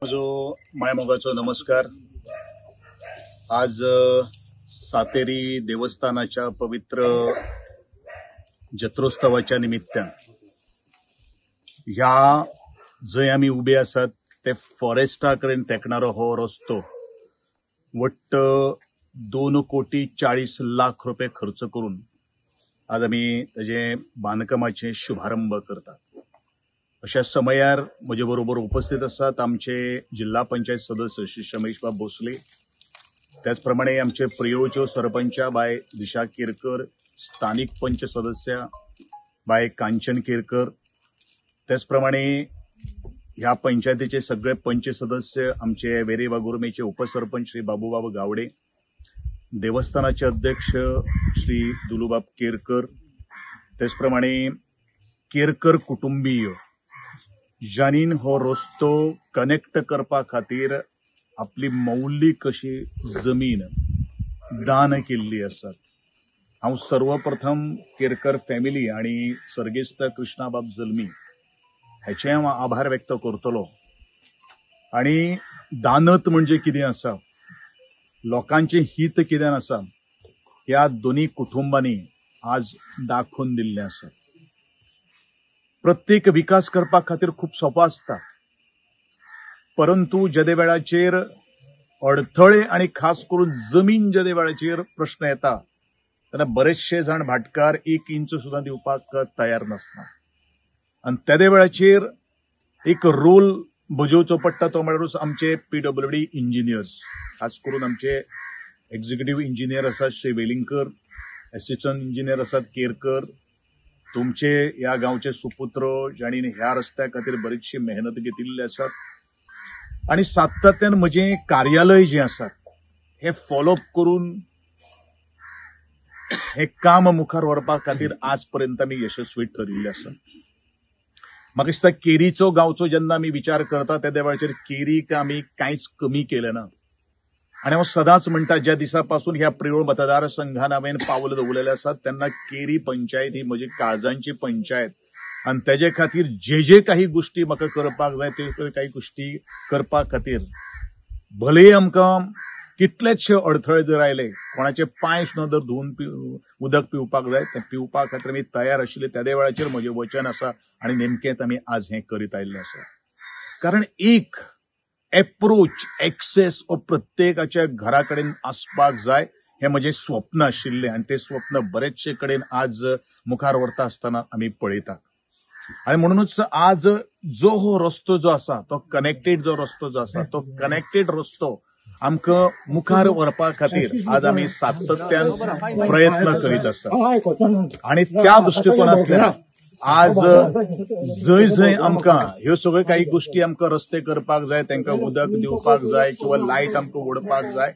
जो मायमोगाचो नमस्कार। आज सातेरी देवस्थानाच्या पवित्र जत्रोत्सवाच्या निमित्तान ह्या जय आम्ही उभे आसात ते फॉरेस्टा कडेन तेंकणारो हो रस्तो वट्ट 2,40,00,000 रुपये खर्च करून आज आम्ही ताजे बांदकामाचे शुभारंभ करतात। अशा समयार म्हजे बरोबर उपस्थित आसात आमचे जिल्हा पंचायत सदस्य श्री शमेशबाब भोसले, त्याचप्रमाणे आमचे प्रियोच्यो सरपंच बाय दिशा केरकर, स्थानिक पंच सदस्य बाय कांचन केरकर, त्याचप्रमाणे ह्या पंचायतीचे सगळे पंच सदस्य आमचे वेरे वागुर्मेचे उपसरपंच श्री बाबूबाब गावडे, देवस्थानाचे अध्यक्ष श्री दुलूबाब केरकर, त्याचप्रमाणे केरकर कुटुंबीय ज्यांनी हो रस्तो कनेक्ट करपा खातीर आपली मौलिक अशी जमीन दान केल्ली आसा। हांव सर्वप्रथम केरकर फॅमिली आणि सर्गेस्त कृष्णाबाब जल्मी हेचे हांव आभार व्यक्त करतलो। आणि दानत म्हणजे कितें आसा, लोकांचे हित कितें आसा ह्या दोन्ही कुटुंबांनी आज दाखवून दिल्लें आसा। प्रत्येक विकास करपा खातीर खूप सोपो आसता, परंतु ज्या वेळाचेर अडथळे आणि खास करून जमीन ज्या वेळाचेर प्रश्न येता तेन्ना बरेचशे जाण भाटकार 1 इंच सुद्धा दिवपाक तयार नसता। आणि त्या वेळाचेर एक रोल बजोवचो पडटा, तो म्हळ्यार आमचे PWD इंजिनियर्स, खास करून आमचे एक्झिक्युटिव्ह इंजिनियर आसात श्री वेलिंगकर, असिस्टंट इंजिनियर आसात केरकर, तुमचे या गावचे सुपुत्र ज्यांनी ह्या रस्त्या खातीर बरीचशी मेहनत घेतिल्ली आसा। आणि सातत्यान म्हजे कार्यालय जे आसा हे फॉलोअप करून हे काम मुखार व्हरपा खातीर आजपर्यंत आमी यशस्वी ठरिल्ले आसा। म्हाका दिसता केरीचो गांवचो जेन्ना आमी विचार करता त्या वेळाचेर केरीक आमी कांयच कमी केलें ना। आणि हांव सदांच म्हणटा, ज्या दिसापासून ह्या प्रियोळ मतदारसंघान हांवें पावल दवरलेलें आसा तेन्ना केरी पंचायत ही म्हजी काळजांची पंचायत। आणि तेजे खातीर जे काही गोष्टी म्हाका करपाक जाय ते काही गोष्टी करपा खातीर भले आमकां कितलेशे अडथळे जर आयले, कोणाचे पांय सुद्दां जर धुवन उदक पिवपाक जाय ते पिवपा खातीर आमी तयार आशिल्ले, त्या वेळाचेर म्हजें वचन आसा आणि नेमकेंच आमी आज हें करीत आयिल्ले आसा। कारण एक अप्रोच एक्सेस हो प्रत्येकाच्या घरा कडेन आसपाक जाय हे म्हजें स्वप्न आशिल्लें आणि ते स्वप्न बरेचशे कडेन आज मुखार व्हरता आसतना आमी पळयतात। आणि म्हणूनच आज जो हो रस्तो जो आसा तो कनेक्टेड जो रस्तो जो आसा तो कनेक्टेड रस्तो आमकां मुखार व्हरपा खातीर आज आमी सातत्यान प्रयत्न करीत आसा। आणि त्या दृष्टिकोनांतल्यान आज जय जय आमकां ह्यो सगळ्यो काही गोष्टी आमकां रस्ते करपाक जाय, तांकां उदक दिवपाक जाय किंवा लायट आमकां ओडपाक जाय,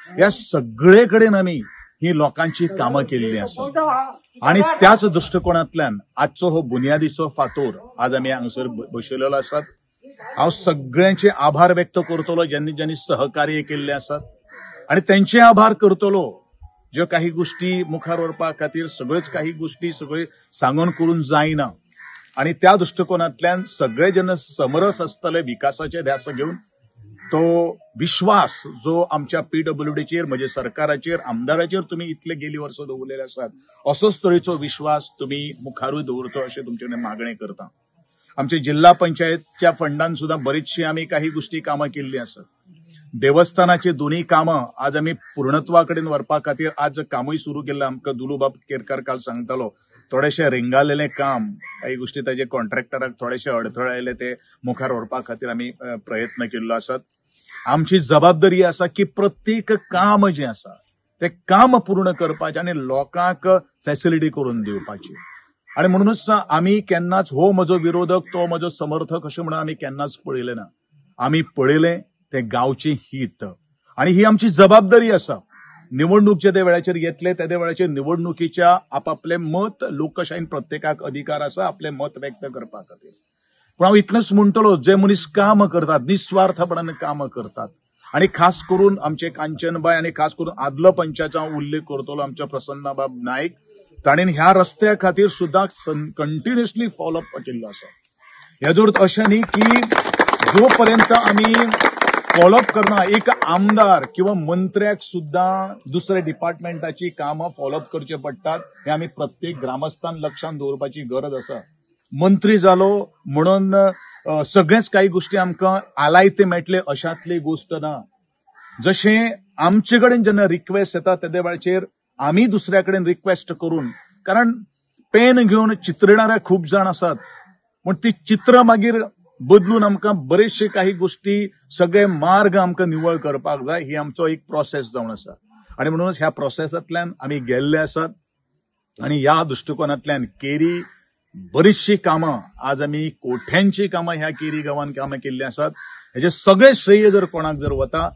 ह्या सगळे कडेन आमी ही लोकांची कामां केल्लीं आसा। आणि त्याच दृष्टिकोनांतल्यान आजचो हो बुनयादीचो फातोर आज आमी हांगासर बशिल्लो आसात। हांव सगळ्यांचे आभार व्यक्त करतलो ज्यांनी ज्यांनी सहकार्य केल्लें आसात, आणि त्यांचे आभार करतलो ज्यो काही गोष्टी मुखार व्हरपा खातीर सगळ्योच काही गोष्टी सगळे सांगून करून जायना। आणि त्या दृष्टिकोनांतल्यान सगळे जेन्ना समरस आसतले विकासाचे ध्यास घेवन तो विश्वास जो आमच्या PWDचेर म्हणजे सरकाराचेर आमदाराचेर तुम्ही इतले गेली वर्ष दवरलेले आसात, असोच तरेचो विश्वास तुम्ही मुखारूय दवरचो अशें तुमचे कडेन मागणें करता। आमचे जिल्हा पंचायतच्या फंडान सुद्धा बरीचशी आमी काही गोष्टी कामां केल्ली आसात। देवस्थानाचे दोन्ही कामां आज आमी पूर्णत्वाकडेन व्हरपा खातीर आज कामूय सुरू केल्लें। आमकां दुलूबाब केरकार काल सांगतालो थोडेशे रेंगाळलेलें काम, काही गोष्टी ताजे कॉन्ट्रॅक्टराक थोडेशे अडथळे आयले ते मुखार व्हरपा खातीर आमी प्रयत्न केल्लो आसात। आमची जबाबदारी आसा की प्रत्येक काम जे आसा ते काम पूर्ण करपाचें आणि लोकांक फॅसिलिटी करून दिवपाची। आणि म्हणूनच आमी केन्नाच हो म्हजो विरोधक तो म्हजो समर्थक अशें म्हणून आमी केन्नाच पळयलें ना। आमी पळयलें ते गांवचे हित, आणि ही आमची जबाबदारी आसा। निवडणूक ज्या वेळाचेर येतले त्या वेळाचेर निवडणुकीच्या आपापले मत लोकशाहीन प्रत्येकाक अधिकार आसा आपले मत व्यक्त करपा खातीर। पण हांव इतलेंच म्हणटलो, जे मनीस काम करतात निस्वार्थपणान काम करतात, आणि खास करून आमचे कांचनबाई आणि खास करून आदलो पंचाचा उल्लेख करतलो आमच्या प्रसन्नाबाब नाईक, ताणेन ह्या रस्त्या खातीर सुद्धा कंटिन्युअसली फॉलोअप केल्लो आसा। हेजो अर्थ अशें न्ही की जोपर्यंत आम्ही फॉलोअप करना, एक आमदार किंवा मंत्र्याक सुद्धा दुसऱ्या डिपार्टमेंटाची कामं फॉलोअप करचे पडटात हे आम्ही प्रत्येक ग्रामस्थान लक्षात दवरपाची गरज आसा. मंत्री जालो म्हणून सगळेच काही गोष्टी आमकां आलायते मेळटले अशातली गोष्ट ना. जशें आमचे कडेन जेन्ना रिक्वेस्ट येता तेदे वेळाचेर आम्ही दुसऱ्या कडेन रिक्वेस्ट करून, कारण पेन घेवन चित्रिणारे खूप जाण आसात, पण ती चित्र मागीर बदलून आमकां बरेचशे काही गोष्टी सगळे मार्ग आमकां निवळ करपाक जाय. ही आमचो एक प्रोसेस जावन आसा आणि म्हणूनच ह्या प्रोसेसांतल्यान आमी गेल्ले आसात आणि ह्या दृष्टिकोनांतल्यान केरी बरीचशी कामां, आज आमी कोट्यांची कामां ह्या केरी गांवांत कामां केल्ली आसात. हेजे सगळे श्रेय जर कोणाक जर वता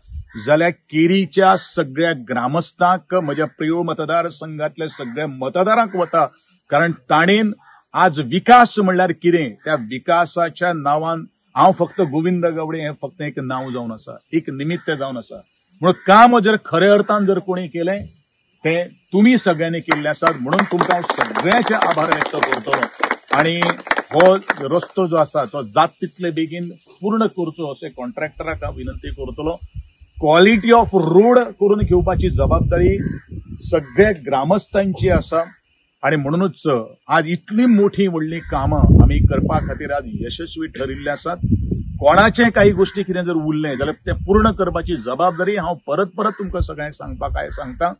जाल्यार केरीच्या सगळ्या ग्रामस्थांक, म्हज्या प्रिय मतदारसंघातल्या सगळ्या मतदारांक वता. कारण ताणेन आज विकास म्हणल्यार कितें, त्या विकासाच्या नांवान हांव फक्त गोविंद गावडे हें फक्त एक नांव जावन आसा, एक निमित्त जावन आसा. म्हणून काम जर खऱ्या अर्थान जर कोणी केलें ते तुम्ही सगळ्यांनी केल्ले आसात. म्हणून तुमकां हांव सगळ्यांचे आभार व्यक्त करतलो आणि हो रस्तो जो आसा तो जात तितले बेगीन पूर्ण करचो अशें कॉन्ट्रॅक्टराक हांव विनंती करतलो. क्वॉलिटी ऑफ रोड करून घेवपाची जबाबदारी सगळ्या ग्रामस्थांची आसा आणि म्हणूनच आज इतली मोठी व्हडली कामां आमी करपा खातीर आज यशस्वी ठरिल्ले आसात. कोणाचे काही गोष्टी कितें जर उरले जाल्यार ते पूर्ण करपाची जबाबदारी हांव परत परत तुमकां सगळ्यांक सांगता.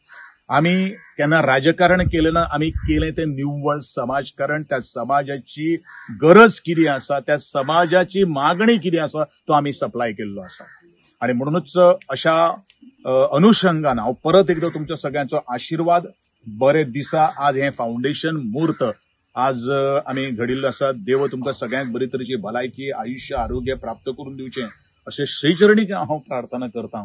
आमी केन्ना राजकारण केलें ना, आमी केलें तें निव्वळ समाजकारण. त्या समाजाची गरज कितें आसा, त्या समाजाची मागणी कितें आसा तो आमी सप्लाय केल्लो आसा आणि म्हणूनच अशा अनुषंगान हांव परत एकदा तुमच्या सगळ्यांचो आशीर्वाद, बरे दिसा आज हें फाउंडेशन मुहूर्त आज आमी घडिल्लो आसा. देव तुमकां सगळ्यांक बरे तरेची भलायकी, आयुष्य, आरोग्य प्राप्त करून दिवचें अशें श्रीचरणी हांव प्रार्थना करतां